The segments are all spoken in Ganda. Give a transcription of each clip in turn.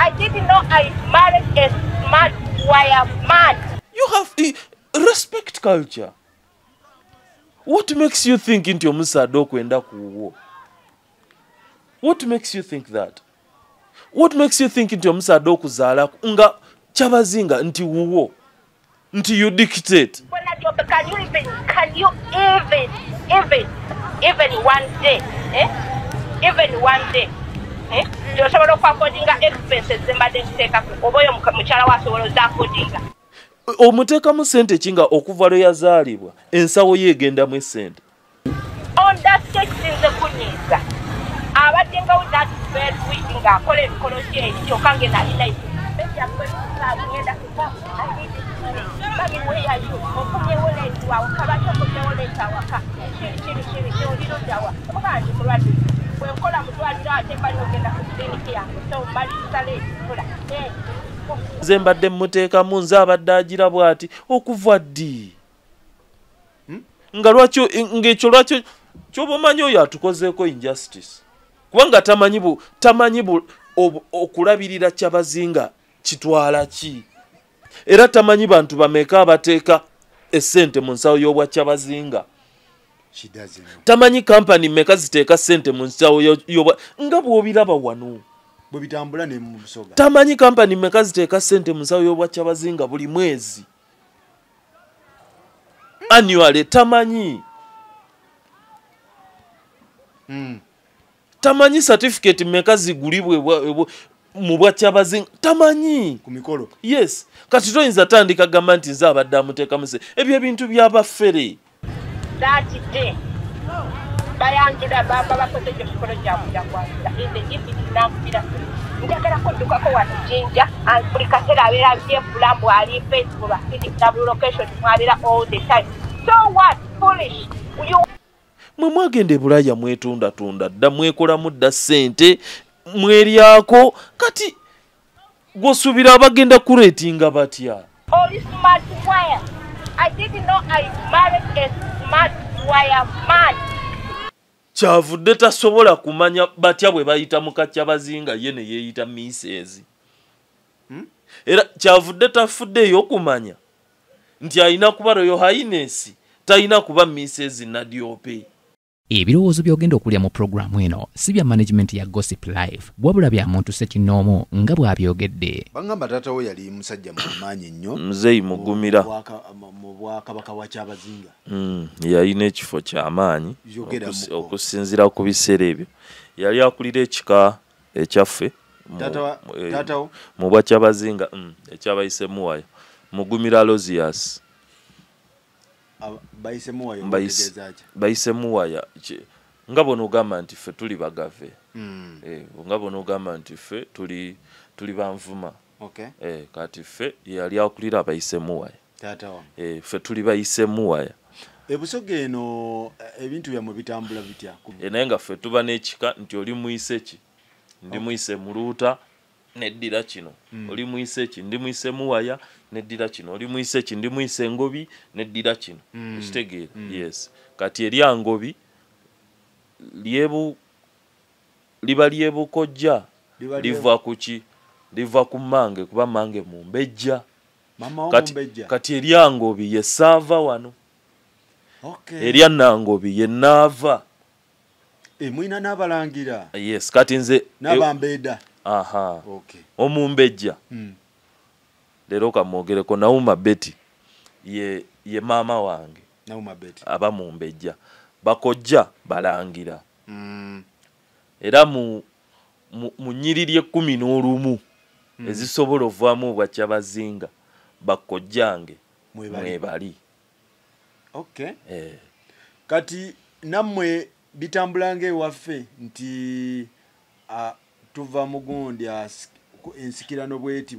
I didn't know I married a smart wire man. You have respect culture. What makes you think into omusaadde okwenda kuwo? What makes you think that? What makes you think into omusaadde okuzaala nga Kyabazinga nti wuwo? Nti you dictate. Can you even one day, even one day, osobola okwakodinga expenses zembadde nteekako oba oyo mukyala wa asobola ozaakodinga? Omuteekamu ssente kinga okuva lwe yazaalibwa ensawo ye egendamu essente. On that stage sinze kunyiiza abadde nga without bed week ng'akola emikolo kye kyokka nge nalina ngenda kuba mami where are you? Okumyewo leeti wawe kabaki okumyewo leeti awaka kiri oliruddawa oba ndi mulwadde bwenkola mutwaliro ate mba nogenda ku kiriniki yange so mbalisa leeti kola Nze mbadde mmuteekamu nze abadde agira bw'ati okuva ddi nga lwaki ng'ekyo lwaki ky'oba omanyi oyo atukozeeko injustice kubanga tamanyi okulabirira Kyabazinga kitwala ki era tamanyi bantu bameka abateeka essente mu nsawo y'obwa Kyabazinga. Tamanyi kampani mmeka ziteeka ssente mu nsawo y'obwa nga bw'obiraba wano bwe bitambula ne mu Busoga. Tamanyi kampani mmeka ziteeka ssente mu nsawo y'obwa Kyabazinga buli mwezi annually tamanyi. Tamanyi certificate mmeka zigulibwe mu bwa Kyabazinga tamanyi ku mikolo. Yes, kati toyinza tandika gamba nti nze abadde amuteekamu se ebyo ebintu by'abafere. That day bayanjula baba bakoze ekyo mikolo gyabwe kwanza ende ifiti nankubira njagala kuddukako wano Jinja buli kaseera abeera byefulamu ali Facebook afiti double location mwabeera all the time. So what? Foolish. Mwe mwagenda Bulaya mwetunda dda mwekolamu dda ssente mweryako kati gwosuubira abagenda kureetinga batya? Oli smart wire. I didn't know I married a smart wire man. Kyavudde tasobola kumanya batya bwe bayita muka Kyabazinga ye ne yeeyita Mrs. Era kyavudde tafuddeyo okumanya nti alina kuba Royal Highness talina kuba Mrs. Nadiope. Ebirowoozo by'ogenda okulya mu programu eno si bya management ya Gossip Live wabula bya muntu Ssekinoomu nga bw'abyogedde. Bangamba taata we yali musajja mumaanyi nnyo Muzeeyi Mugumira mu Bwakabaka wa Kyabazinga. Yalina ekifo ky'amaanyi okusinziira ku biseera ebyo. Yali akulira ekika ekyaffe mu bwa Kyabazinga ekyabayise Muwaya Mugumira Lozias. Bayise Muwaya nga bono ogamba nti ffe tuli bagave nga bono ogamba nti ffe tuli banvuma kati ffe yali akulira bayise Muwaya ffe tuli bayise Muwaya. Ebusoga eno ebintu byamwe bitambula bitya? Naye nga ffe tuba n'ekika nti oli muyise ki ndi muyise Muluuta neddira kino oli muyise ki ndi muyise Muwaya neddira kino oli muyise ki ndi muyise Ngobi neddira kino ekitegeera. Yes, kati erya Ngobi liba lyebukojja liva kuki liva ku Mange kuba Mange Mumbejja kati erya Ngobi ye saava wano erya Nangobi ye naava mwina n'abalangira. Yes, kati nze n'abambeeda. Omumbejja leero kamwogereko Nauma Betty ye maama wange Nauma Betty aba Mumbejja bakojja balangira era mu nnyiriri 11 ezisobola ovaamu obwa Kyabazinga bakojjange mwebali. Kati nammwe bitambulanga ewaffe nti tuva mugundi ensikirano bweti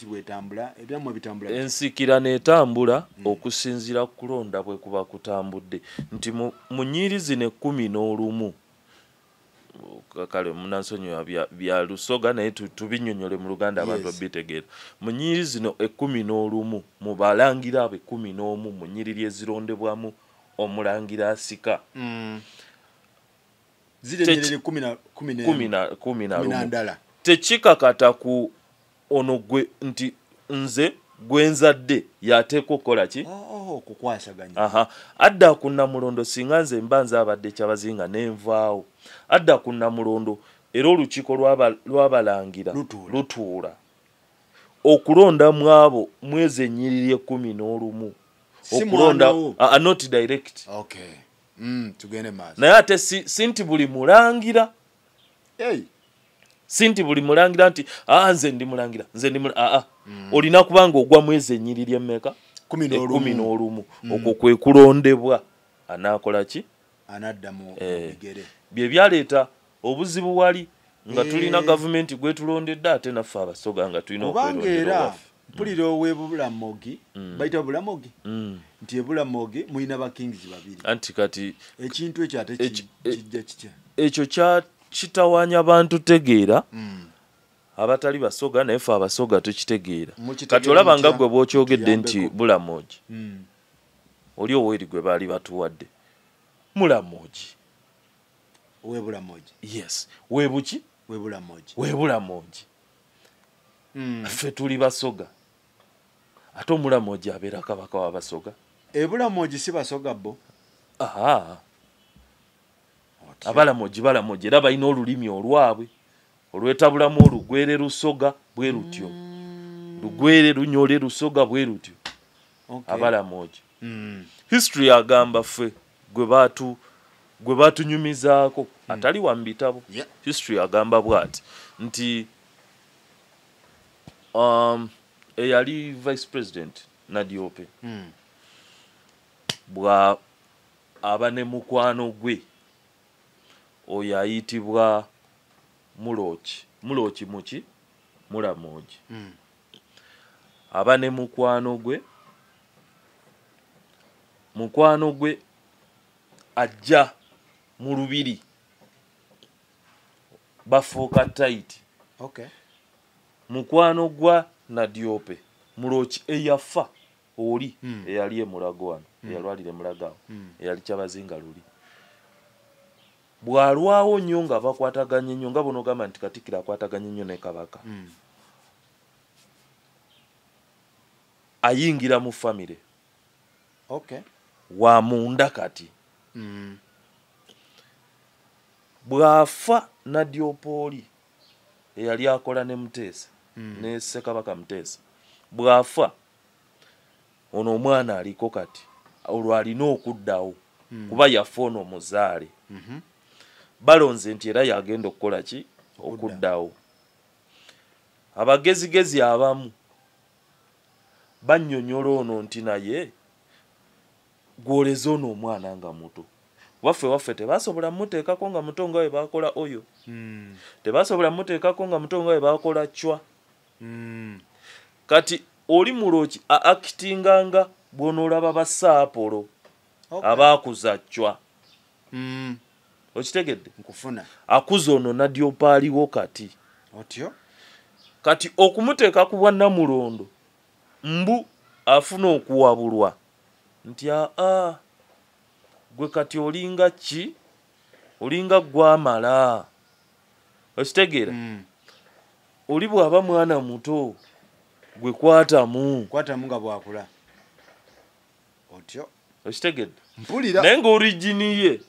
bwetambula ebyammwe bitambula. Ensikirano etambula okusinziira ku kulonda bwe kuba kutambudde nti mu nnyiri zino 11 kale munansonyiwa bya Lusoga naye tubinnyonnyole mu Luganda abantu babitegeera. Mu nnyiri zino 11 mu balangira abe 11 mu nnyiriri ezirondebwamu omulangira asika zile 11 tekikakata ku ono gwe nti nze gwenzadde yateeka okukola ki kukwasaganya adda ku Namulondo singa nze mba nze abadde Kyabazinga nenvaawo adda ku Namulondo era olukiiko lwabalangira lutuula okulonda mwabo mwezi ennyiriri 11 okulonda not direct tugende maaso naye ate sinti buli mulangira sinti buli mulangira nti nze ndi mulangira olina kubanga ogwa mwezi ennyiriri emmeka 11 okwo kwe kulondebwa anaakola ki anadda mu bigere bye byaleeta obuzibu wali nga tulina gavumenti gwetulondedde ate naffe abasoga nga tulina okwerondera mpulira ow'ebulamogi bayita bulamogi nti ebulamogi mulina bakingisi babiri anti kati ekintu ekyo ate kijja kitya ekyo kitawaanya bantu tegeera abatali basoga naye ffe abasoga tukitegeera kati olaba nga gwe bw'okyogedde nti bulamogi oli oweeri gwe baali batuwadde mulamogi webulamogi yes webuki webulamogi ffe tuli basoga ate omulamogi abeera kabaka w'abasoga ebulamogi si basoga bo abalamogi era balina olulimi olwabwe olwetabulamu olugwere lusoga bwe lutyo lugwere lunyole lusoga bwe lutyo abalamogi history agamba ffe gwe batunyumizaako atali wa mbitabo history agamba bwati nti eyali vice president Nadiope bwa aba ne mukwano gwe oyo ayitibwa muloki muki mulamogi aba ne mukwano gwe ajja mu lubiri bafuuka tight mukwano gwa Nadiope muloki eyafa oli eyali emulago wano eyalwalira emulagaawo eyali Kyabazinga luli bwalwawo nnyo nga bakwataganye nnyo nga bono gamba nti Katikkiro akwataganye nnyo ne Kabaka ayingira mu famire wa munda kati bw'afa Nadiope oli eyali akola ne Muteesa ne Ssekabaka Muteesa bw'afa ono omwana aliko kati olwo alina okuddawo kuba yafa ono muzaale balonze nti era yagenda okukola ki okuddawo abagezigezi abamu bannyonnyola ono nti naye gwoleza ono omwana nga muto waffe tebasobola muteekako nga muto nga we bakola oyo tebasobola muteekako nga muto nga we bakola Chwa kati oli muloki akitinganga bw'onoolaba basaapolo abaakuza Chwa okitegedde nkufuna akuza ono Nadiope aliwo kati okumuteeka ku bwa Namulondo mbu afuna okuwabulwa nti gwe kati olinga ki olinga gwamala okitegeera oli bw'aba mwana muto gwe kwatamu nga bwakula otyo okitegedde mpulira naye ng'origini ye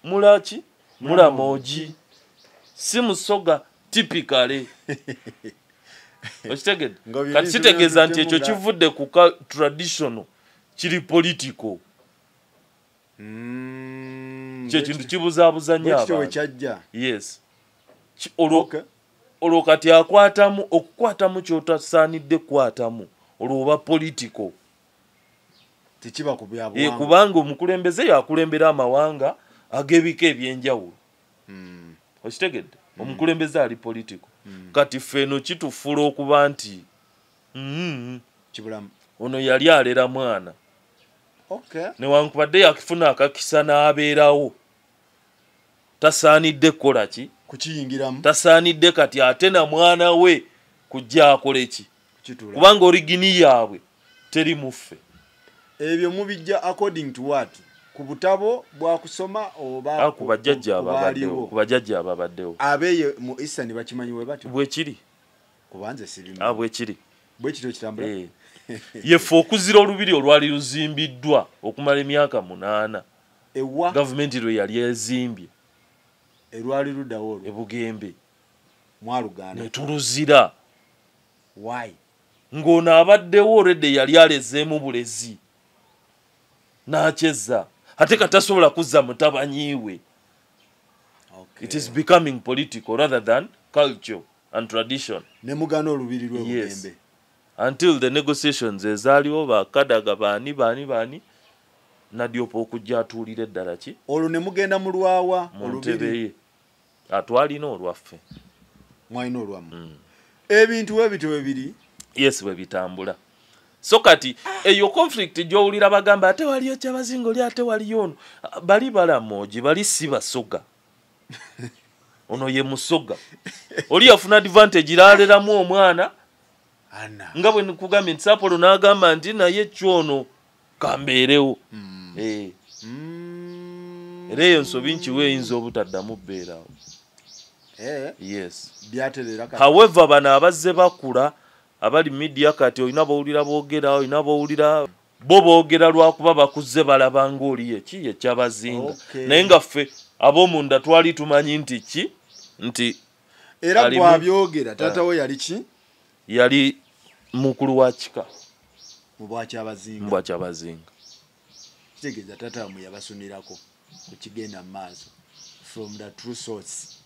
mulaki mulamogi si musoga typically okitegedde kati kitegeeza nti ekyo kivudde ku traditional kiri political kyekintu kibuzaabuza nnyo abantu yes olwo kati okukwatamu kyotasaanidde kukwatamu olwo oba political tekiba ku byabuwangwa kubanga omukulembeze yakulembera amawanga ag'ebika ebyenjawulo okitegedde omukulembeze ali political kati ffeno kitufuula okuba nti kibulamu ono yali alera mwana newankubadde yakifuna akakisa n'abeerawo tasaanidde kukola ki kukiyingiramu tasaanidde kati ate na mwana we kujja akole ki kubanga origini yaabwe teri muffe ebyo mubijja according to what ku butabo bwa kusoma oba ku bajjajja ababaddewo abeye mu Eastern bakimanyi we batyo bwe kiri kubanze sibimanyi bwe kiri bwe kiri kitambula yefe okuzira olubiri olwali luzimbiddwa okumala emyaka 8 ewa gavumenti lwe yali ezimbye erwali ludawo ebugembe mwalugana netuluzira why ng'ono abaddewo olwedde yali alezeemu bulezi n'akyezza ate katasobola kuzza mutabanyiwe. okay. It is becoming political rather than culture and tradition. Ne mugano olubiri lw'ebugembe yes. Until the negotiations ezaaliwo bakadaga baani nadyopa okujja atuulira eddala ki olwo ne mugenda mu lwawa olubiri atwalina olwaffe mwalina olwamu ebintu webito bibiri yes bwe bitambula so kati eyo conflict gy'owulira bagamba ate waliyo Kyabazinga oli ate waliyo ono bali balamogi bali si basoga ono ye musoga oli yafuna advantage iraleramu omwana nga bwe nkugambye nti Sapolo n'agamba nti naye kyono kambeerewo era eyo nsobi nkiwe eyinza obutaddamu bbeerawo yes however bano abazze bakula abali media kati olina bawulira boogera olina bawulira bo boogera lwakuba bakuze balaba ng'oli eki ye Kyabazinga naye nga ffe ab'omunda twali tumanyi nti ki nti era bwabyogera taata we yali ki yali mukulu wa kika mu bwa Kyabazinga kitegeeza taata mu yabasunirako kukigenda mu maaso from the true source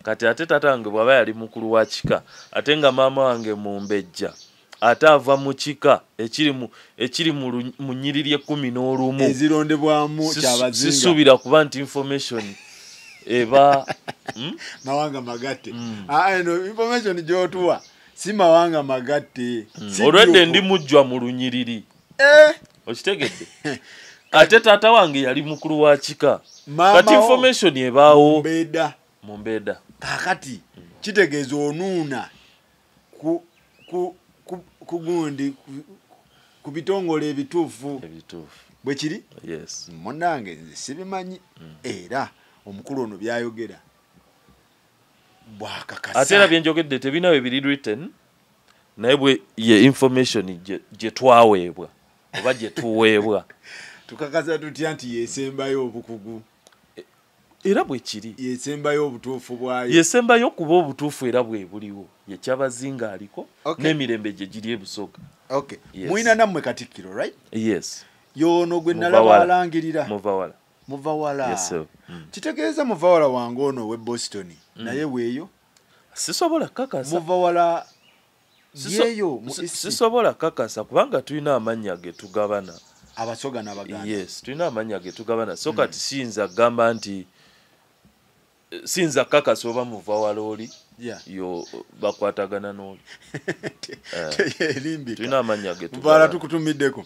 kati ate taata wange bw'aba yali mukulu wa kika ate nga maama wange Mumbejja ate ava mu kika ekiri mu nnyiriri 11 ezirondebwamu Kyabazinga sisuubira kuba nti information eba mawanga magatte eno information gy'otuwa si mawanga magatte olwedde ndi mujjwa mu lunyiriri okitegedde ate taata wange yali mukulu wa kika kati information ebaawo Mumbeda kakati kitegeeza onuuna ku gundi ku bitongole ebituufu bwe kiri yes munange nze sibimanyi era omukulu ono byayogera bwakakasa ate era byenjogedde tebinawe biri written naye bwe ye information gye twaweebwa oba gye tuweebwa tukakasa tutya nti yesembayo obukugu era bwe kiri yesembayo obutuufu bwayo yesembayo kuba obutuufu era bwe buliwo ye Kyabazinga aliko n'emirembe gye giri ebusoga mwina nammwe Katikkiro right yes yono gwe nalaba alangirira Muvawala yes kitegeeza Muvawala wange ono we Boston naye weeyo sisobola kakasa Muvawala yeeyo sisobola kakasa kubanga tulina amannya ge tugabana abasoga n'Abaganda yes tulina amannya ge tugabana so kati siyinza gamba nti sinza kakasa oba Muvawala oli yo bakwatagana n'oli tulina amannya ge tugabana tukutumiddeko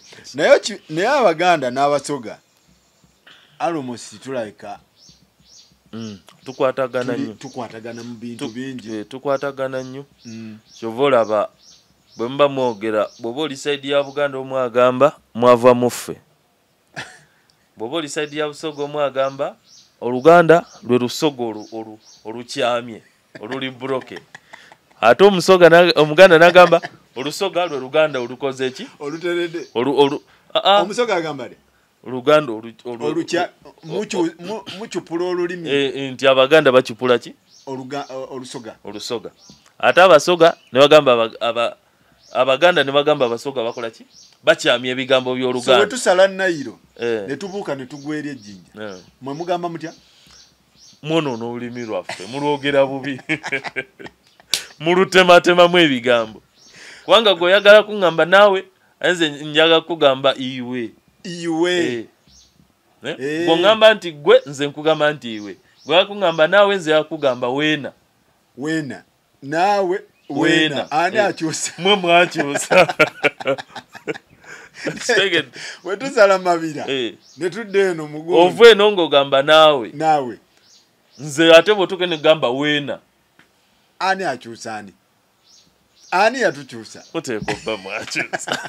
naye Abaganda n'Abasoga almost tulika tukwatagana mu bintu bingi tukwatagana nnyo kyova olaba bwe muba mwogera bw'oba oli saidi ya Buganda omu agamba mwava muffe bw'oba oli saidi ya Busoga omu agamba Oluganda lwe lusogo olukyamye oluli broke ate Omuganda n'agamba olusoga lwe Luganda olukoze eki oluteredde omusoga agamba Oluganda mucupula olulimi nti Abaganda bacupula ki olusoga ate Abasoga ne bagamba Abaganda ne bagamba Abasoga bakola ki bakyamya ebigambo by'Oluganda so tusala Nayiro ne tubuuka ne tugwerya ejjinja mwe mugamba mutya mwonoona olulimi lwaffe mulwogera bubi mulutematemamu ebigambo kubanga gweoyagala kuŋŋamba naawe nze njaga kugamba iwe bw'oŋŋamba nti gwe nze nkugamba nti iwe gwe yakuŋŋamba naawe nze yakugamba weena naawe weena ani akyusa mwe mwakyusa wetusala mabira ne tudde eno mugongo ova eno ng'ogamba naawe nze ate bw'otugenda gamba weena ani akyusa ani ani yatukyusa muteeka obba mwakyusa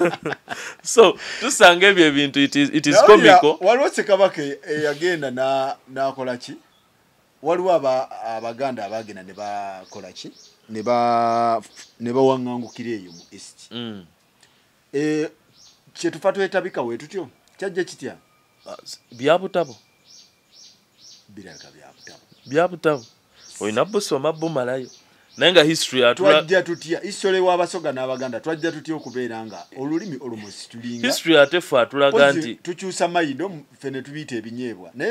so tusanga ebyo ebintu it is comical. Waliwo Ssekabaka eyagenda n'akola ki? Waliwo abaganda abagenda ne bakola ki? Ne bawaŋŋangukira eyo mu East. Kyetufa twetabika we tutyo kyajja kitya? Byabutabo. Biraga byabutabo. Oyina busoma bumalayo. Nenga history twajja tutya history w'abasoga n'abaganda twajja tutya okubeera nga olulimi olumosi tulinga history atefa atulaga nti tukyusa mayido fene tubiyita ebinyeebwa naye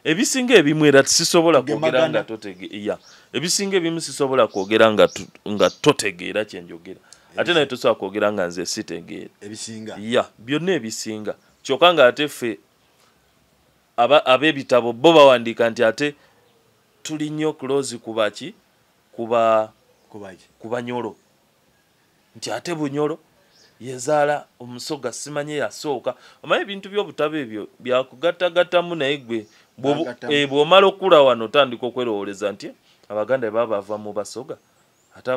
ebisinga ebimu era sisobola kwogera nga totegeera ebisinga ebimu sisobola kwogera nga totegeera kyenjogera ate naye tosobola kwogera nga nze sitegeera ebisinga byonna ebisinga kyokka nga ate ffe ab'ebitabo bo bawandiika nti ate tuli nnyo close kubaki kuba Nyolo nti ate Bunyolo yezaala omusoga simanye yasooka omanyi ebintu by'obutabo ebyo byakugattagattamu naye gwe bw'omala okula wano otandika okwerowooleza nti abaganda baba bava mu basoga ate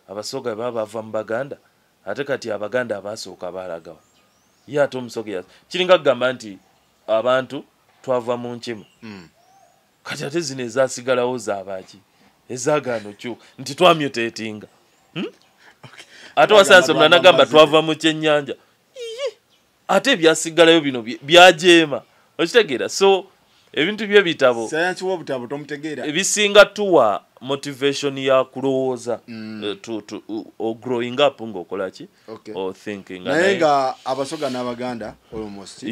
abasoga baba bava mu baganda ate kati abaganda abasooka balagawa ye ate omusoga kiringa kugamba nti abantu twava mu nkima kati ate zino ezasigalawo zaabaki ezagaano kyo nti twamutatinga ate wasansomera nagamba twava mu kyennyanja ate ebyasigalayo bino byajeema okitegeera so ebintu by'ebitabo sayansi w'obutabo tomutegeera ebisinga tuwa motivation ya kulowooza or growing up ng'okola ki or thinking naye nga abasoga n'abaganda almost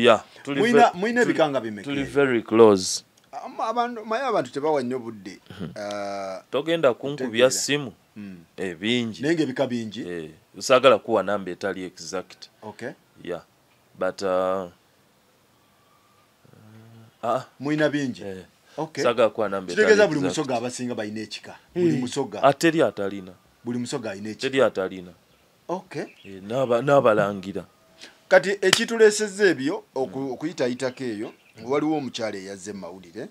mwina ebikanga bimeka tuli very close abantu tebawa nnyo budde togenda kunkubya ssimu bingi naye ng'ebika bingi usaagala kuwa namba etali exact but mwina bingi saagala kuwa namba kitegeeza buli musoga abasinga balina ekika buli musoga teri atalina buli musoga alina ekika teri atalina n'abalangira kati ekituleesezza ebyo okuyitayitako eyo waliwo omukyala eyazze mawulire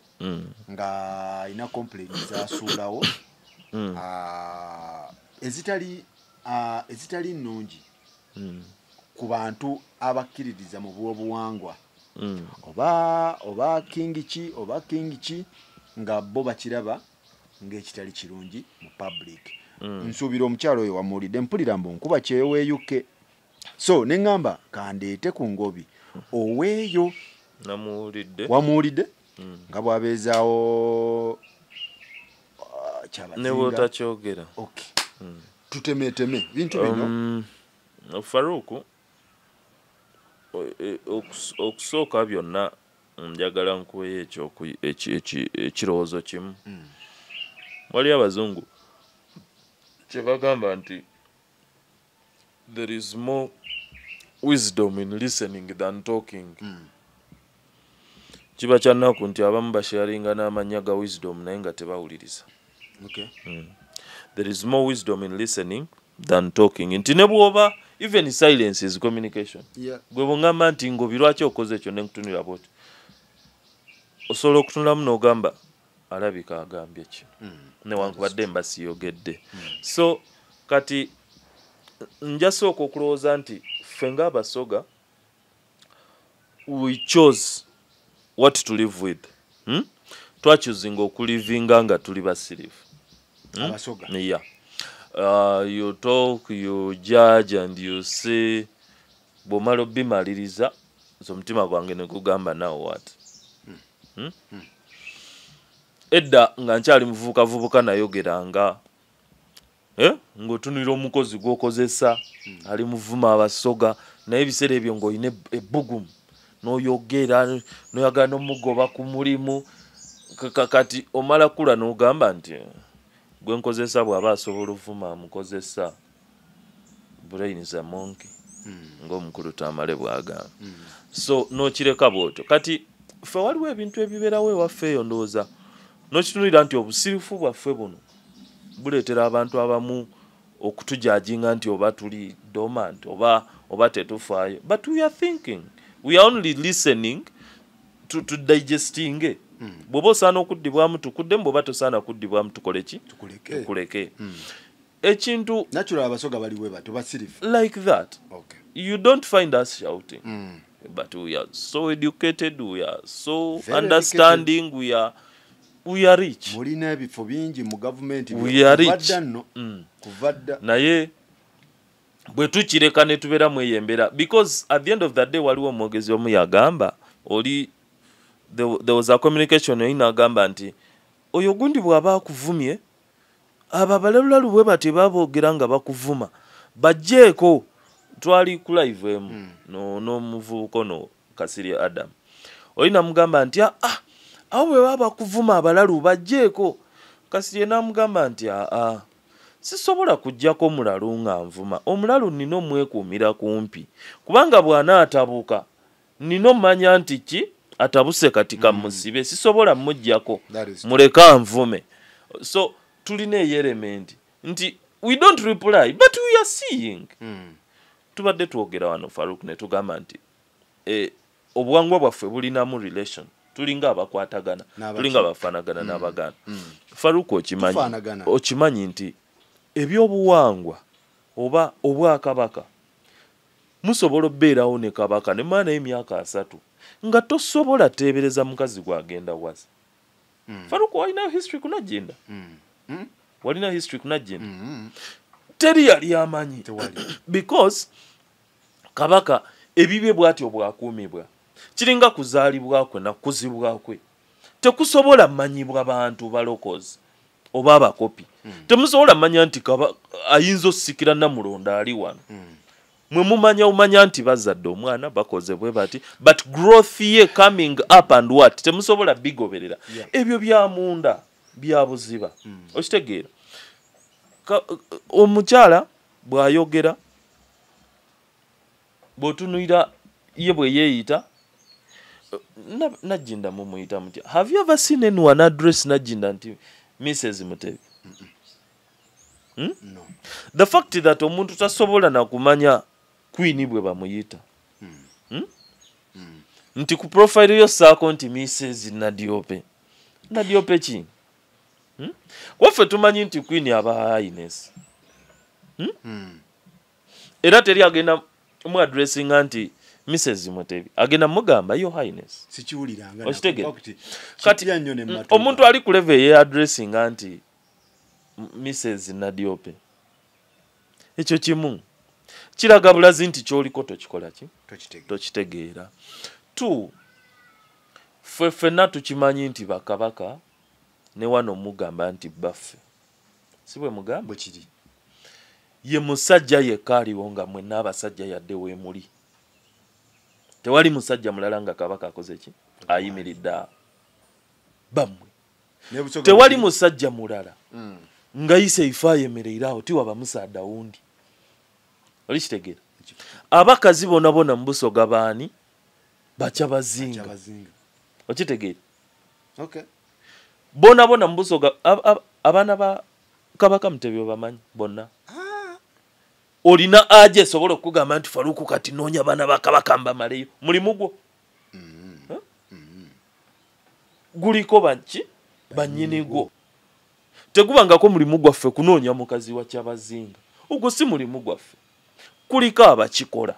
nga alina complain zasuulawo ezitali nnungi ku bantu abakkiririza mu bw'obuwangwa oba kingi ki nga bo bakiraba ng'ekitali kirungi mu public. Nsuubira omukyala oyo wamuwulidde mpulira mbu Nkuba Kyeyo weeyukke so ne ŋŋamba kandeete ku Ngobi oweeyo wamuwulidde nga bw'abeezaawo ne bw'otakyogera tutemeteme bintu bino Faruku okusooka byonna njagala nkuweyo ekirowoozo kimu wali abazungu kye bagamba nti there is more wisdom in listening than talking. Kiba kya nnaku nti abamu basharinga n'amannya ga wisdom naye nga tebawuliriza. There is more wisdom in listening than talking. Nti ne bw'oba even silence is communication. Gwe bw'ongamba nti Ngobi lwaki okoze ekyo ne nkutunira bwoti osobola okutunulamu n'ogamba alabika agambye ki newankubadde mba siyogedde. So kati njasooka okulowooza nti ffe ng'abasoga we chose what to live with. Twachuzinga okulivinga nga tuli basirifu. Abasoga. You talk, you judge and you say bw'omala obbimaliriza so omutima gwange ne gugamba now what? Edda nga nkyali muvubuka nayogeranga ng'otunira omukozi gw'okozesa ali muvuma abasoga naye ebiseera ebyo ng'olina ebbugumu n'oyogera n'oyagala n'omugoba ku mulimu kati omala kula n'ogamba nti gwe nkozesa bw'aba asobola ovuma amukozesa brain za monkey ng'omukulu Tamale bw'agamba. So n'okireka bw'otyo kati ffe waliwo ebintu ebibeerawo ewaffe eyo ndowooza n'okitunulira nti obusirifu bwaffe buno buleetera abantu abamu okutujajinga nti oba tuli dormant oba tetufaayo, but we are thinking, we are only listening to digesting. Bw'oba osaana okuddibwamu tukuddemu, bw'oba tosaana kuddibwamu tukole ki? Tukuleke. ekintu natural abasoga baliwe bato basirifu like that. okay. You don't find us shouting. But we are so educated, we are so Very understanding, we are rich. mulina ebifo bingi mu government We are rich. nno kuvadda Naye bwe tukireka ne tubeera mweyembera, because at the end of the day waliwo omwogezi omu yagamba oli there was a communication yina agamba nti oyo gundi bw'aba akuvumye abo abalalalu bwe bati baboogera nga bakuvuma bajjeeko. Twali ku live emu n'omuvubuka ono Kasiri Adam olina mugamba nti awo bwe baba bakuvuma abalalu bajjeeko. Kasiri n'amugamba nti sisobola kujjako omulalu nga nvuma, omulalu nina omwekuumira kumpi kubanga bw'anaatabuka nina omanya nti ki atabuse katika musibe, sisobola mujjako muleka nvume. So tulina element nti we don't reply but we are seeing. Tubadde twogera wano Farouk ne tugamba nti obuwangwa bwaffe bulinamu relation, tulinga abakwatagana, tulinga abafaanagana n'abaganda. Farouk okimanyi nti ebyobuwangwa oba obwakabaka musobola obbeerawo ne kabaka ne maana y'emyaka 3 nga tosobola teebereza mukazi gwagenda wazi. Farouk walinayo history kunagenda? Walina history kunagenda? Teri yali amanyi because kabaka ebibye bw'atyo bwakuumibwa kiringa kuzaalibwakwe na kuzibwakwe tekusobola manyibwa bantu balokozi oba abakopi. Temusobola manya nti ayinza osikira Namulonda ali wano. Mwe umanya nti bazadde omwana bakoze bwe bati but growth ye coming up and what temusobola bigoberera. Ebyo bya munda bya buziba. Okitegeera omukyala bw'ayogera bw'otunuira ye bwe yeeyita Najinda mumuyita mutya. Have you ever seen anyone address Najinda nti Mrs. Mutebi? No. The fact that omuntu tasobola na kumanya queen bwe bamuyita nti ku profile yo saako nti Mrs. Nadiope ki? Waffe tumanyi nti queen aba highness. Era teri agenda mu addressing anti Mrs. Mutebi agenda mugamba your highness. Sikiwuliranga kati omuntu ali ku level ye addressing anti Mrs. Nadiope. Ekyo kimu kiraga bulazi nti kyoliko tokikola ki? Tokitegeera. 2 ffenna tukimanyi nti bakabaka ne wano mugamba nti baffe si bwe mugamba bwe kiri ye musajja yekka aliwo nga mwenna abasajja yadde weemuli. Tewali musajja mulala nga kabaka akoze ki ayimiridde bammwe. Tewali musajja mulala nga yise ifa yemereira awo tiwaba musaada wundi. Oli kitegeera abakazi bona mu Busoga baani bakyabazinga. Okitegeera okay. Bona mu Busoga abaana ba kabaka Mutebi bamanyi bonna. Olina aje esobola okugamba nti Faruku kati noonya abaana ba kabaka mbamaleyo mulimu gwo guliko banki bannyini gwo. Tegubangako mulimu gwaffe kunoonya mukazi wa Kyabazinga. Ogwo si mulimu gwaffe, kuliko abakikola.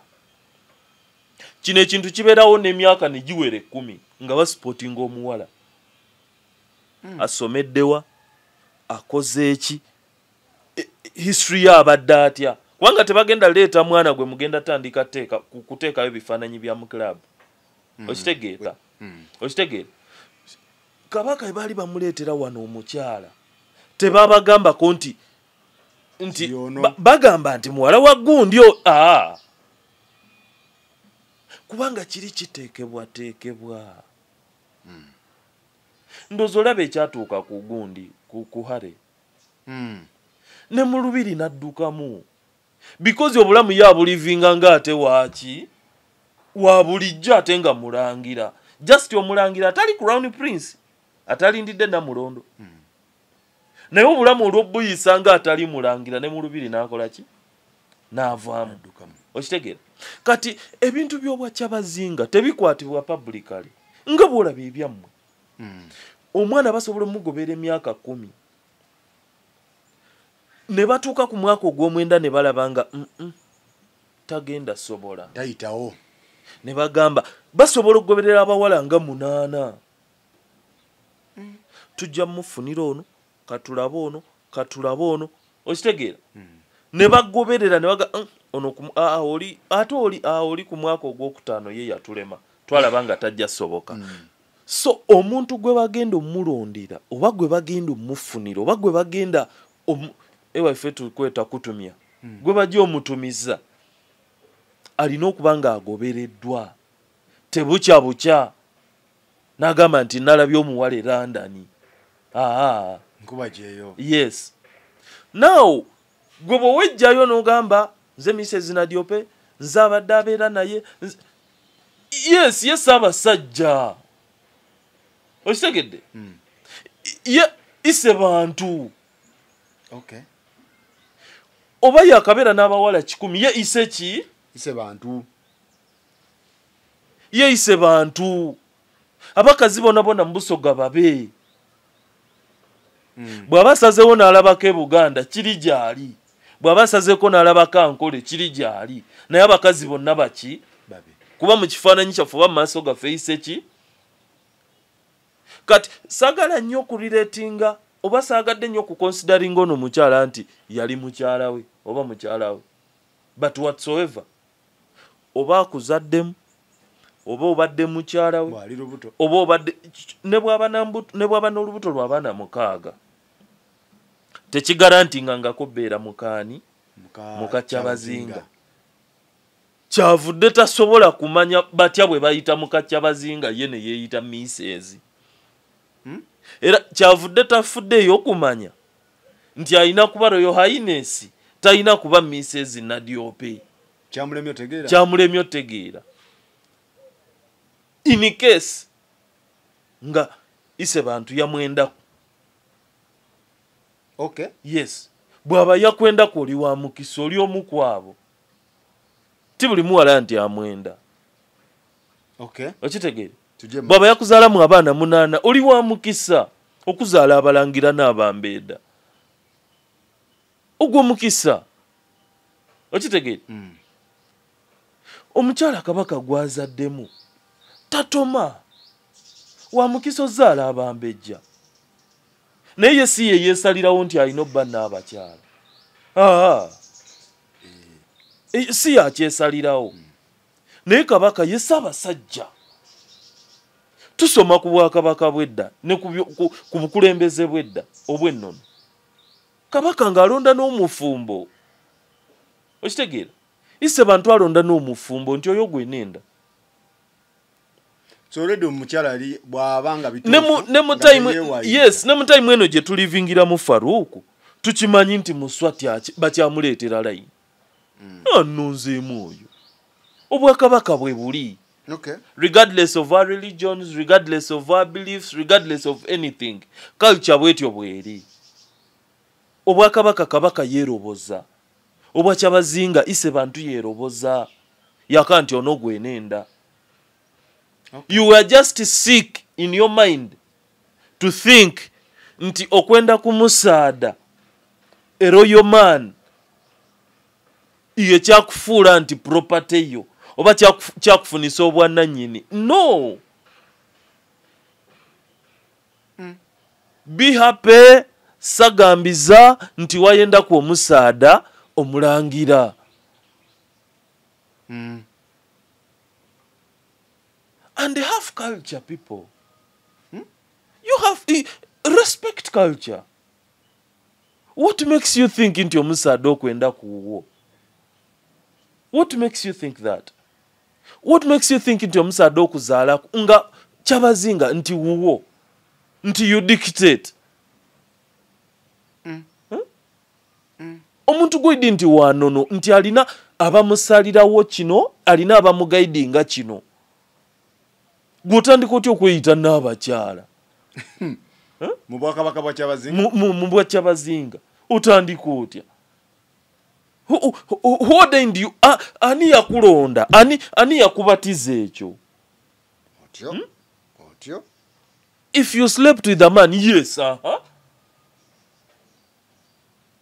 Kino ekintu kibeerawo n'emyaka ne giwera 10 nga basipotinga omuwala asomeddewa akoze eki history yabadde atya. Kubanga tebagenda leeta mwana gwe mugenda tandika kuteekayo bifaananyi bya mu club. Okitegeera okitegeera kabaka baali bamuleetera wano omukyala tebabagambako nti bagamba nti muwala wa gundi kubanga kiri kiteekebwa. Ndowooza olaba ekyatuuka ku gundi ku hare ne mu lubiri naddukamu because obulamu yabulivinga ng'ate waaki wa bulijjo ate nga mulangira just omulangira atali crown prince atalindidde Namulondo naye obulamu olw'obbuyisa nga atali mulangira ne mu lubiri n'akola ki n'avaamu. Okitegeera kati ebintu by'obwa Kyabazinga tebikwatibwa publicly nga bw'olaba ebyammwe. Omwana basobola omugobera emyaka 10 ne batuuka ku mwaka ogw'omwenda ne balaba nga tagenda sobola tayitawo ne bagamba basobola okugoberera abawala nga 8 tujja mufunira ono katulaba ono katulaba ono okitegeera ne bagoberera ne baga ono oli ku mwaka ogw'okutaano ye yatulema twalaba nga tajja soboka so omuntu gwe bagenda omulondera oba gwe bagenda omufunira oba gwe bagenda ewaffe tukweta kutumya gwe bajja omutumiza alina okuba nga agobereddwa tebukya bukya n'agamba nti nalabye omuwala e London Nkuba Kyeyo yes now gwe bwewejjayo n'ogamba nze Mrs. Nadiope nze abadde abeera naye yes abasajja okitegedde ise bantu okay oba yakabeera n'abawala 10 ye ise ki ise bantu ye ise bantu abakazi bona mbusoga babe bw'abasazeewo n'alabako e Buganda kiri gyali bw'abasazeeko n'alabako Ankole kiri gyali naye abakazi bonna baki babe kuba mu kifaananyi kyaffe oba mu maaso gaffe ise ki kati saagala nnyo okulireetinga oba saagadde nnyo okukonsideringa ono mukyala nti yali mukyala we oba mukyala we but whatsoever oba akuzaddemu oba obadde mukyala we oba obadde ne bw'aba n'olubuto lw'abaana 6 tekigarantinga nga kubeera mukaani muka Kyabazinga kyavudde tasobola kumanya batya bwe bayita muka Kyabazinga ye ne yeeyita Mrs. Era kyavudde tafuddeyo okumanya nti alina kuba Royal Highness talina kuba Mrs. Nadiope kyamulemye otegeera in case nga ise bantu yamwendaku okay yes bw'aba yakwendaku oli wa mukisa oli omu kwabo ti buli muwala nti amwenda okay okitegeera bw'aba yakuzaalamu abaana 8 oli wa mukisa okuzaala abalangira n'abambeeda ogwo mukisa okitegeera omukyala kabaka gwazaddemu tatoma wa mukisa ozaala abambejja naye ye si ye yeesalirawo nti alina obba n'abakyala si yakyesalirawo naye kabaka ye Ssaabasajja tusoma ku bwakabaka bw'edda ne ku bukulembeze bw'edda obw'ennono kabaka ng'alonda n'omufumbo okitegeera ise bantu alonda n'omufumbo nti oyo gwe nenda so already omukyala ali bw'abanga ne mu time eno gye tulivingira mu Faruuku tukimanyi nti Muswati bakyamuleetera layini annonzeemu oyo obwakabaka bwe buli okay regardless of our religions regardless of our beliefs regardless of anything culture bwetyo bweri obwakabaka kabaka yeeroboza obwa Kyabazinga ise bantu yeeroboza yaka nti ono gwenenda you were just sick in your mind to think nti okwenda kumusaada a royal man iye kyakufuula nti property yo oba kyakufunisa obwannannyini no be happy sagambiza nti wayenda ku omusaada omulangira and they have culture people you have respect culture what makes you think nti omusaada okwenda kuwo what makes you think that what makes you think nti omusaada okuzaala nga Kyabazinga nti wuwo nti you dictate omuntu gwidi nti wanono nti alina abamusalirawo kino alina abamugaidinga kino gwotandika otya okweyita n'abakyala mu bwakabaka bwa Kyabazinga mu bwa Kyabazinga otandika otya who ordained you ani yakulonda ani yakubatiza ekyo otyo if you slept with a man yes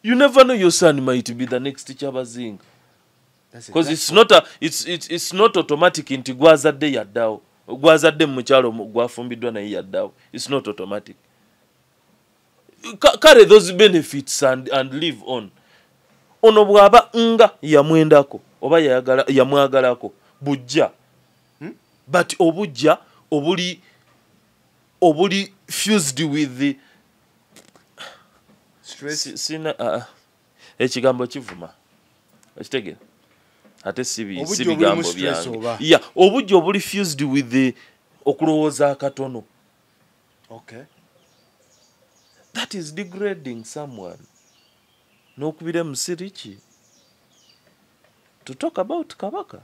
You never know your son might be the next Kyabazinga. Because it's not automatic nti gwazadde yaddawo. Gwazadde mu kyalo gwafumbiddwa naye yaddawo. It's not automatic. Carry those benefits and live on. Ono bwaba nga yamwendako oba yamwagalako bujja. But obujja obuli fused with the stress. Ekigambo kivuma. Ekitegera. Ate si bigambo byange. Yeah, obujja obuli fused with the okulowooza akatono. Okay. That is degrading someone. Nokubira musiriki. To talk about Kabaka.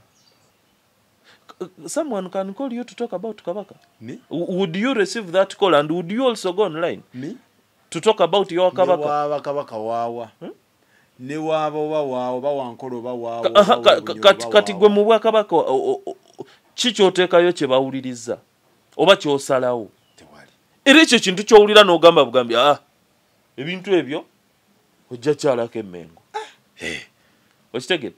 Someone can call you to talk about Kabaka. Me? Would you receive that call and would you also go online? Me? To talk about your Kabaka? Newawa Kabaka wawa. Newawa wawa bawankolo bawawa. Kati gwe mu bwa Kabaka kiki oteekayo kye bawuliriza oba ky'osalawo? Tewali. Era ekyo kintu ky'owulira n'ogamba bugambi ebintu ebyo ojja kyalako emmengo. Okitegedde?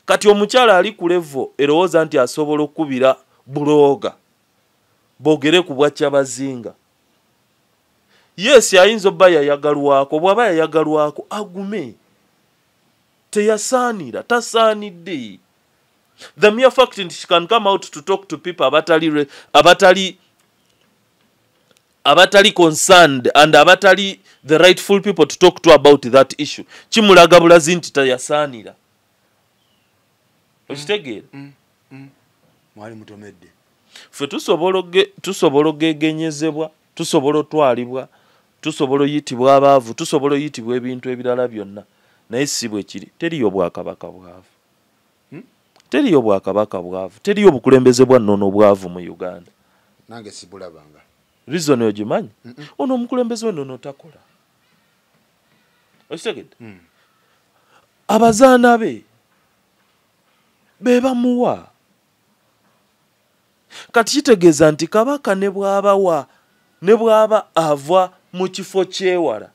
Kati omukyala ali ku levo erowooza nti asobola okubira buloga boogere ku bwa Kyabazinga. Yes, ayinza obba yayagalwako, bw'aba yayagalwako agume. Teyasaanira, tasaanidde. The mere fact that she can come out to talk to people abatali concerned and abatali the rightful people to talk to about that issue. Kimulaga bulazi nti tayasaanira. Okitegeera? Mwali mutomedde. Ffe tusobola ogegenyezebwa, tusobola otwalibwa, tusobola oyitibwa abaavu, tusobola oyitibwa ebintu ebirala byonna. Naye si bwe kiri. Teriyo bwakabaka bwavu. Teriyo bwakabaka bwavu. Teriyo obukulembeze bwa nnono bwavu mu Uganda. Nange sibulabanga. Reason ogimanyi? Ono omukulembeze w'ennono takola. Okitegedde? Abazaana be bamuwa. Kati kitegeeza nti Kabaka ne bw'aba ava mu kifo kyewala.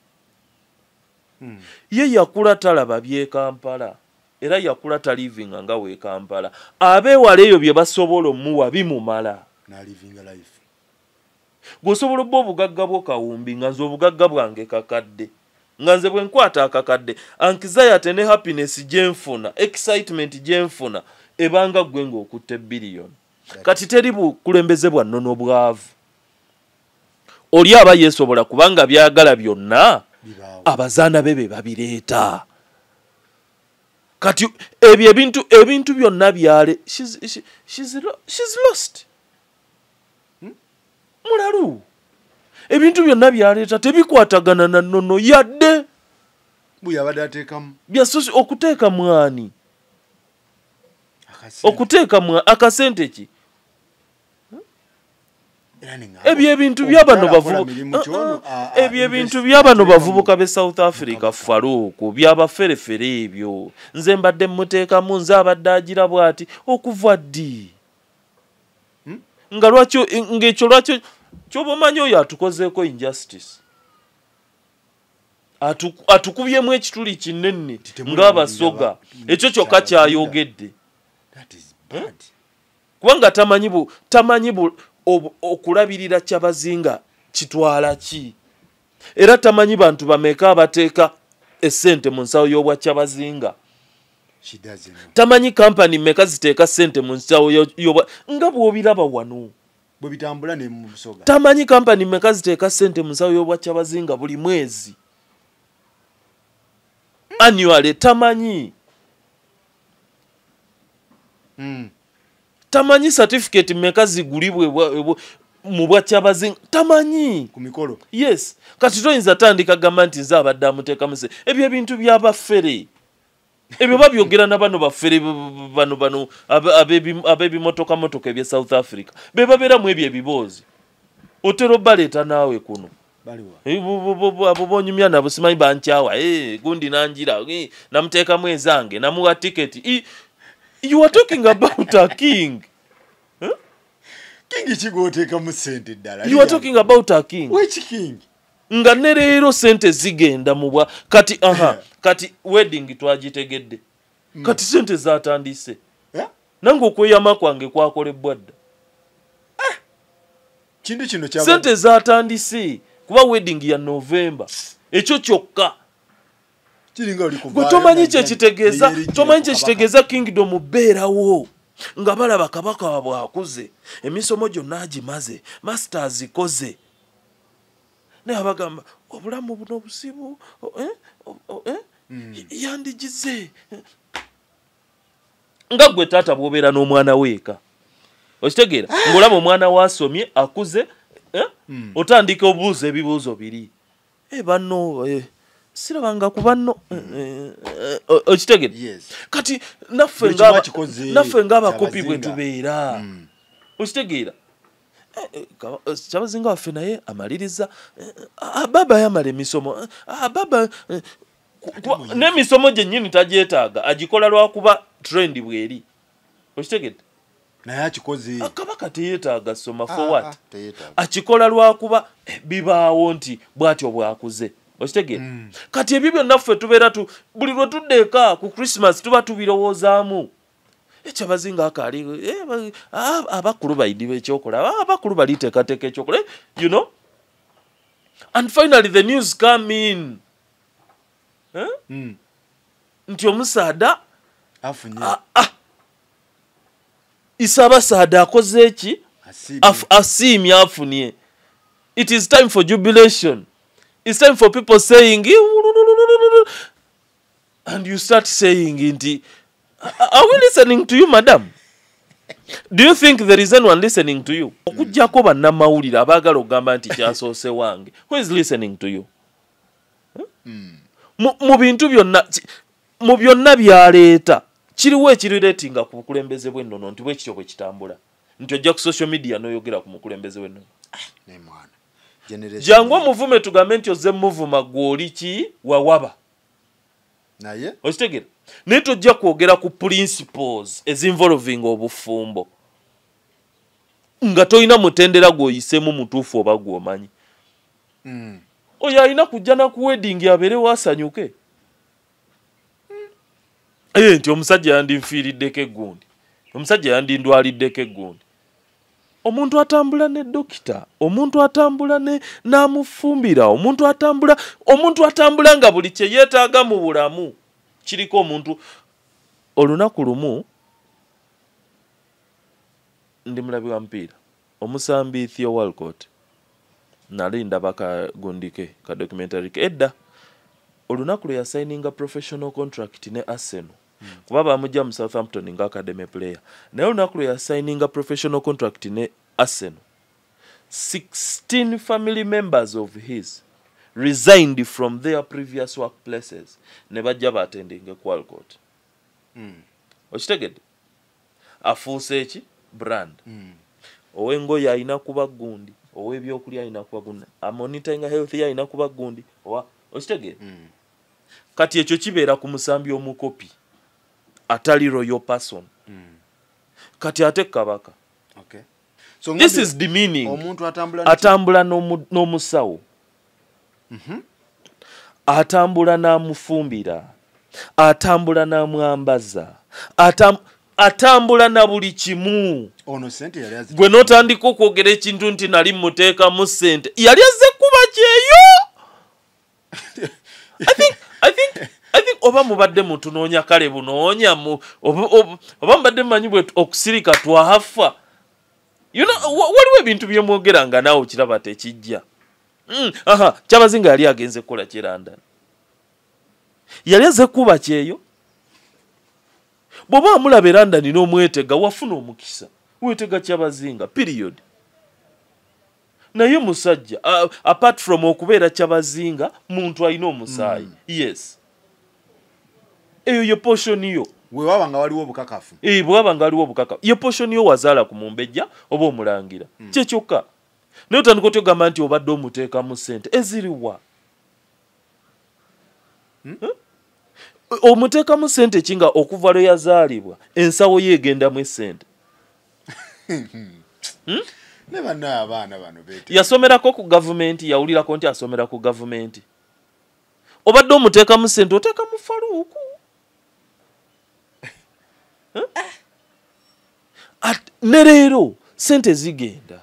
Ye yakula talaba by'e Kampala. Era yakula talivinga nga w'e Kampala. Abeewala eyo bye basobola omuwa bimumala. Na living a life. Gwosobola obba obugagga bw'okawumbi nga nze obugagga bwange kakadde. Nga nze bwe nkwata akakadde. Anxiety ne happiness gye nfuna, excitement gye nfuna, ebanga gwe ng'okutte biliyoni. Kati teri bukulembeze bwa nnono bwavu. Oli aba yeesobola kubanga byagala byonna abazaana be babireeta. Kati ebyo ebintu byonna byale she's lost. Mulalu. Ebintu byonna byaleeta tebikwatagana na nnono yadde. Buyabadde ateekamu. Byasosi okuteeka mwani. Okuteeka akasente ki? Ebyo ebintu by'abano bavubuka be South Africa Faruku byabaferefere ebyo. Nze mbadde muteekamu nze abadde agira bw'ati okuva ddi. Nga lwakyo ng'ekyo lwakyo ky'obumanyi oyo atukozeeko injustice. Atukubyemu ekituli kinene ng'abasoga. Ekyo kyokka kyayogedde. Kubanga tamanyi okulabirira Kyabazinga kitwala ki. Era tamanyi bantu bameka abateeka essente mu nsawo y'obwa Kyabazinga. Tamanyi kampani meka ziteeka ssente mu nsawo y'obwa nga bw'obiraba wano. Bwe bitambula ne mu busoga. Tamanyi kampani meka ziteeka ssente mu nsawo y'obwa Kyabazinga buli mwezi. Annually tamanyi. Tamanyi certificate meka zigulibwe mu bwa Kyabazinga. Tamanyi. Ku mikolo. Yes. Kati toyinza tandika gamba nti nze abadde amuteekamu se. Ebyo ebintu by'abafere. Ebyo babyogera na bano bafere bano ab'ebimotoka motoka ebya South Africa. Be babeeramu ebyo ebiboozi. Otero baleeta naawe kuno. Baliwa. Abo bonyumya nabo simanyi bankyawa. Gundi nanjira. Namuteekamu ezange. Namuwa tiketi. You are talking about a king. King chigoteekamu ssente ddala. You are talking about a king. Which king? nga ne leero sente zigenda mubwa kati kati wedding twagitegedde kati sente zatandise nange okweyama kwange kwakolebwa dda kintu kino sente zatandise kuba wedding ya November ekyo kyokka tomanyi kyekitegeeza kingdom beerawo nga balaba kabaka wabwe akuze emisomo gyonna agimaze masters ikoze naye abagamba obulamu buno busibu yandigize nga gwe taata bw'obeera n'omwana weeka okitegeera ng'olaba omwana wasomye akuze otandika obuuza ebibuuzo biri banno sirabanga ku banno okitegeera kati naffe ng'abakopi bwe tubeera okitegeera Kyabazinga waffe naye amaliriza baba yamala emisomo baba n'emisomo gyennyini tagyetaaga agikola lwakuba trend bweri okitegedde naye akikoze kabaka teyeetaaga soma for what akikola lwakuba bibaawo nti bw'atyo bwakuze okitegedde kati ebyo byonna ffe tubeera buli lwe tuddeeka ku Christmas tuba tubirowoozaamu Kyabazinga akaali abakulu bayidi b'ekyokola abakulu baliteekateeka ekyokola you know and finally the news come in nti omusaada Isabasaada akoze eki asiimye afunye. It is time for jubilation. It's time for people saying and you start saying are we listening to you, madam? Do you think there is anyone listening to you? Okujjako bannamawulire abaagala ogamba nti kyasoose wange. Who is listening to you? Mu bintu byonna byaleeta kiriwo ekirireetinga ku bukulembeze bw'ennono nti bwekityo bwe kitambula nti ojja ku social media n'oyogera ku mukulembeze w'ennono. Jangu omuvume tugambe nti ozze muvuma gw'oli ki wawaba naye okitegera naye tojja kwogera ku principles ezinvolving obufumbo nga tolina mutendera gw'oyiseemu mutuufu oba gw'omanyi. Oyo alina kujja na ku wedding abeere wasanyuke nti omusajja yandinfiiriddeko eggundi, omusajja yandindwaliddeko eggundi. Omuntu atambula ne dokita, omuntu atambula n'amufumbira, omuntu atambula nga buli kye yeetaaga mu bulamu kiriko omuntu. Olunaku lumu ndi mulabi wa mupiira omusambi Theo Walcott nali ndaba kagundike ka documentary ke edda olunaku lwe yasayininga professional contract ne Arsenal kuba bamujja mu Southampton nga academy player naye olunaku lwe yasayininga professional contract ne Arsenal 16 family members of his resigned from their previous workplaces ne bajja batendinga ku Walcott. Okitegedde afuuse eki brand ow'engoye alina kuba gundi, ow'ebyokulya alina kuba gundi, amonitoringa health ye alina kuba gundi okitegedde kati ekyo kibeera ku musambi omukopi atali royal person kati ate kabaka. So this is the meaning. Omuntu atambula n'omusawo atambula n'amufumbira atambula n'amwambaza atambula na buli kimu. Ono sente yali azi gwe n'otandika okwogera ekintu nti nali muteekamu sente yali azze kuba kyeyo. I think oba mubadde mutunoonya kale bunoonya oba mubadde mumanyi bwe okusirika twafa. You know, waliwo ebintu bye mwogera nga naawe kiraba tekijja. Kyabazinga yali agenze kukola London. Yali azze kuba kyeyo. Bw'oba amulaba London n'omwetega wafuna omukisa. Weetega Kyabazinga, period. Naye musajja, apart from okubeera Kyabazinga, muntu alina omusaayi. Yes. Eyo ye portion yo. we waba nga waliwo obukakafu. Bwaba nga waliwo obukakafu. Ye portion yo wazaala ku Mumbejja oba omulangira. Kyekyoka. Naye otandika otogamba nti obadde omuteekamu ssente eziriwa. Omuteekamu ssente kinga okuva lwe yazaalibwa ensawo ye egendamu essente. ne banna abaana bano bete yasomerako ku gavumenti yawulirako nti asomera ku gavumenti obadde omuteekamu ssente oteekamu faluuku ne leero ssente zigenda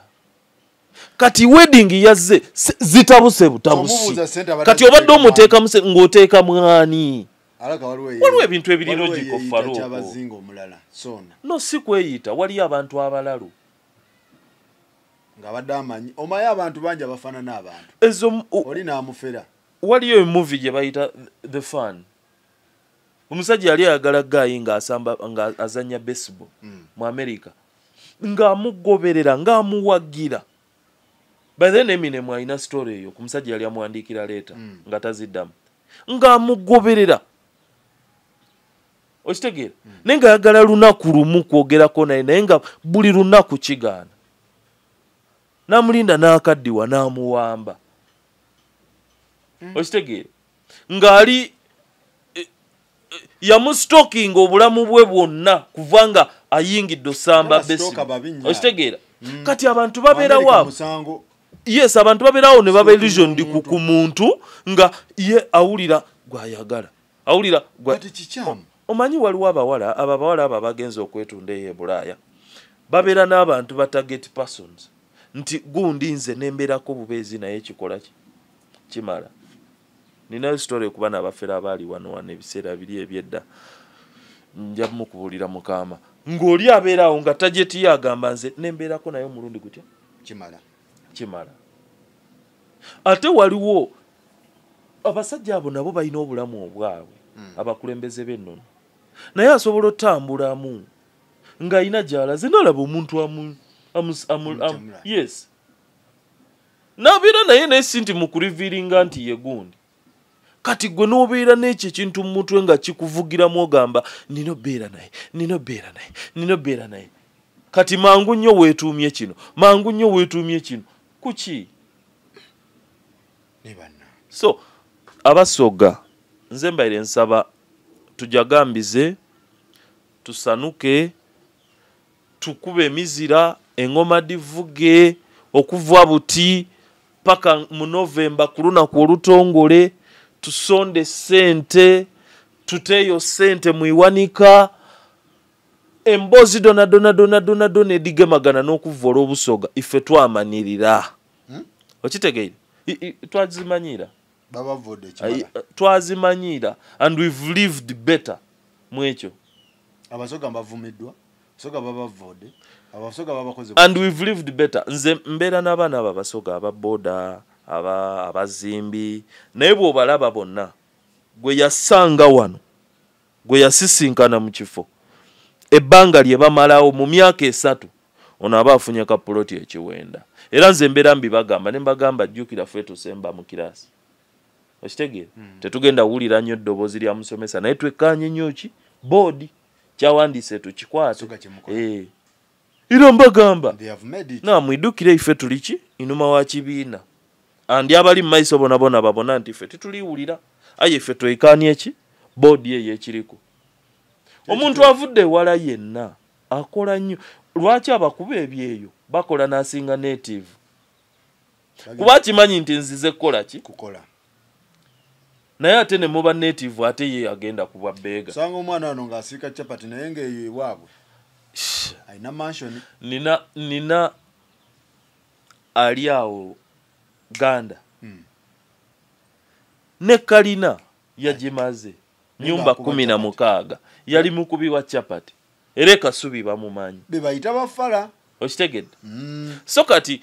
kati wedding yazze zitabuse butabusi kati obadde omuteekamu ng'oteeka mwani waliwo ebintu ebiri logico KYABAZINGA omulala sona no si kweyita waliyo abantu abalalu ngabadde amanyi omaye abantu bangi abafaanana abantu ezo oli n'amufera waliyo emuvi gye bayita The Fan omusajja yali ayagala gaayi nga azanya baseball mu America ng'amugoberera ng'amuwagira by then Eminem alina story eyo ku musajja yali amuwandiikira leeta nga taziddamu ng'amugoberera okitegeera naye ng'ayagala lunaku lumu kwogerako naye nga buli lunaku kigaana n'amulinda n'akaddiwa n'amuwamba okitegeera ng'ali yamustokinga obulamu bwe bwonna kuva nga ayingidde osamba besi okitegeera kati abantu babeerawo yes abantu babeerawo ne baba illusion ku muntu nga ye awulira gw'ayagala awulira omanyi waliwo abawala abo bagenza okwetunda eyo e Bulaaya babeera n'abantu ba target persons nti gundi nze nembeerako bubeezi naye kikola kimala ninayo story kuba n'abafera abaali wano ebiseera biri ebyedda nja mukubulira mukama ng'oli abeerawo nga tajeti yagamba nze nembeerako naye omulundi gutya kimala ate waliwo abasajja abo nabo balina obulamu obwabwe abakulembeze b'ennono naye asobola otambulamu ng'ayina gy'alaze nalaba omuntu yes n'abeera naye naye si nti mukuriviringa nti ye gundi kati gwe n'obeera n'ekyo ekintu mu mutwe nga kikuvugiramu ogamba nina obeera naye kati mangu nnyo weetuumye kino kuki so abasoga nze mbaire nsaba tujagambize tusanuke tukube emizira engoma divuge okuva buti paka mu November ku lunaku olutongole tusonde sente tuteyo sente muiwanika embozi dona edigemagana n'okuvoola obusoga ife twamanirira okitegeire twazimanyira twazimanyira and we've lived better mwekyo abasoga bavumiddwa soga babavode abasoga babakoze and we've lived better nze mbeera n'abaana abo abasoga ababoda abazimbi naye bw'obalaba bonna gwe yasanga wano gwe yasisinkana mu kifo ebbanga lye bamalawo mu myaka 3 ono aba afunye ka ploti ekiwenda era nze mbeera mbibagamba ne mbagamba jjukira ffe tusemba mu kirasi okitegeera tetugenda wulira nnyo eddoboozi lya musomesa naye twekkaanye nnyo ki boodi kyawandiise tukikwate era mbagamba namwidukire ife tuli ki inuma wa kibiina andi abali mu maiso bonabona babona nti ffe tituliwulira aye ffe twekkaanye ki boodi eyo ekiriko omuntu avudde ewala yenna akola nnyo lwaki abakuba ebyeyo bakola n'asinga native kuba kimanyi nti nzize kukola ki kukola naye ate ne muba native ate ye agenda kubwa beega sanga omwana wano ng'asiika chapati naye ng'eyo ewaabwe alina mansion nina ali awo Ganda ne kalina yagimaze nyumba 16 yali mukubi wa chapati era kasubi bamumanyi bebayita bafala okitegedde so kati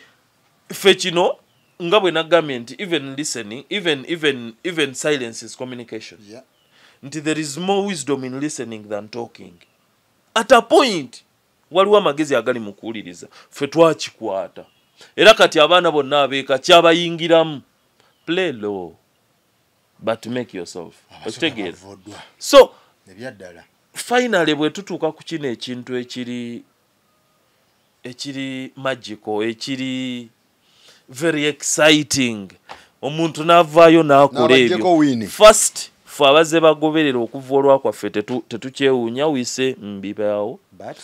ffe kino nga bwe nagambye nti even listening even silence is communication nti there is more wisdom in listening than talking at a point waliwo amagezi agali mu kuwuliriza ffe twakikwata era kati abaana bonna abeeka kyabayingiramu play low but make yourself okitegeera so ebyaddala finally bwe tutuuka ku kino ekintu ekiri magical ekiri very exciting omuntu n'avaayo n'akola ebyo first fe abazze bagoberera okuva olwakwaffe tetukyewuunya wise mbibaawo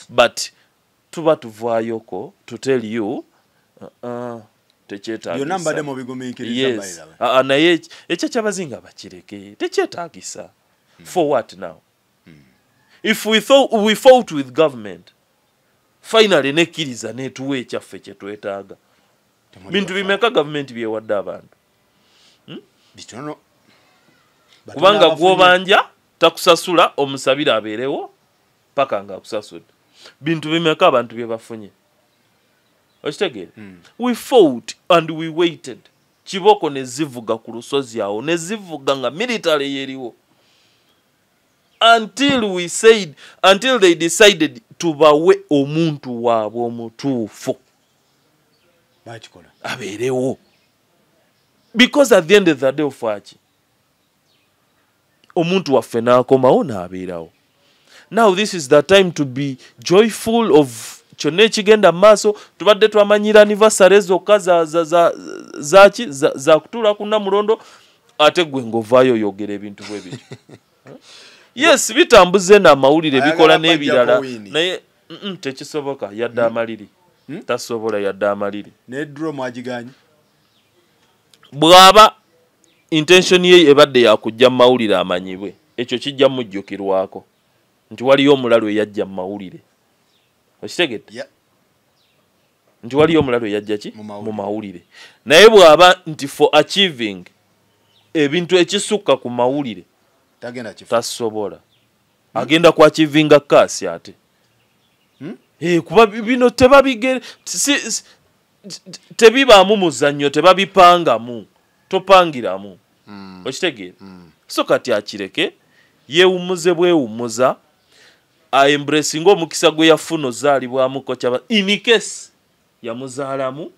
but tuba tuvaayoko to tell you tekyetaagisa byonna mbadde mu bigumiikiriza bayiraba. Yes. Naye ekyo kyabazinga bakireke tekyetaagisa. For what now? If we fought with government, finally nekkiriza netuwa ekyaffe kye twetaaga. Bintu bimeka government byewadde abantu? Bitono. Kubanga gw'obanja takusasula omusabira abeerewo paka nga akusasudde. Bintu bimeka abantu bye bafunye? Okitegeera? We fought and we waited. Kiboko ne zivuga ku lusozi awo ne zivuga nga military yeriwo. Until they decided to bawe omuntu waabwe omutuufu. Bakikola. Abeerewo. Because at the end of the day ofaki. Omuntu waffe n'akomawo n'abeerawo. Now this is the time to be joyful of kyonna ekigenda maaso. Tubadde twamanyira anniversary zokka za kutuula ku Namulondo ate gwe ng'ovaayo oyogera ebintu bwe bityo. Yes, bitambuze n'amawulire bikola n'ebirala naye tekisoboka yadde amaliri. Tasobola yadde amaliri. Ne draw mwagiganye. Bw'aba intention ye ebadde yakujja mu mawulire amanyibwe ekyo kijja mujjukirwako nti waliyo omulalo eyajja mu mawulire. Okitegedde? Nti waliyo omulalo eyajja ki mu mawulire. Naye bw'aba nti for achieving ebintu ekisukka ku mawulire tasobola. Agenda ku achievinga kasi ate. Kuba bino tebabigere tebibaamu muzannyo tebabipangamu topangiramu. Okitegeera? So kati akireke yeewumuze bwewumuza embracing omukisa gwe yafuna ozaalibwamuko kyaba in case yamuzaalamu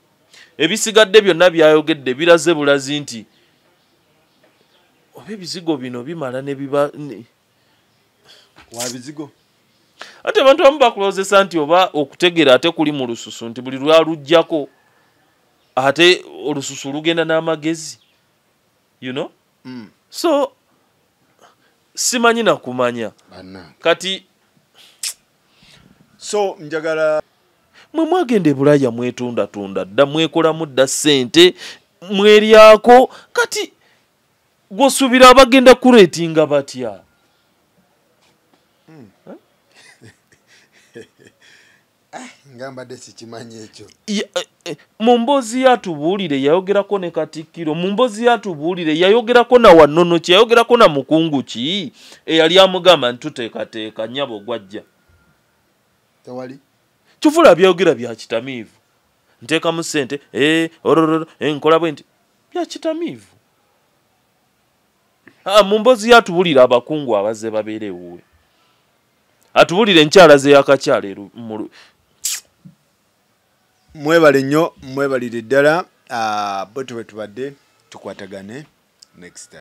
ebisigadde byonna byayogedde biraze bulazi nti oba ebizigo bino bimala ne biba wabizigo. Ate abantu abamu bakulozesa nti oba okutegeera ate kuli mu lususu nti buli lwalujjako ate olususu lugenda n'amagezi. You know? So simanyi na kumanya. Kati so njagala mwe mwagenda Bulaya mwetunda dda mwekolamu dda ssente mweryako kati gwosuubira abagenda kureetinga batya? ngambadde sikimanyi ekyo. Mu mboozi yatubuulire yayogerako ne Katikkiro. Mu mboozi yatubuulire yayogerako na Wannono ki yayogerako na mukungu ki eyali amugamba nti tuteekateeka nnyabo gwajja. Tewali. Kivula byayogera bya kitamiivu. Nteekamu ssente nkola bwe nti bya kitamiivu. Mu mboozi yatubuulire abakungu abazze babeere ewuwe. Atubuulire enkyala ze yakakyala mwebale nnyo mwebalire ddala bwe tubadde tukwatagane next time.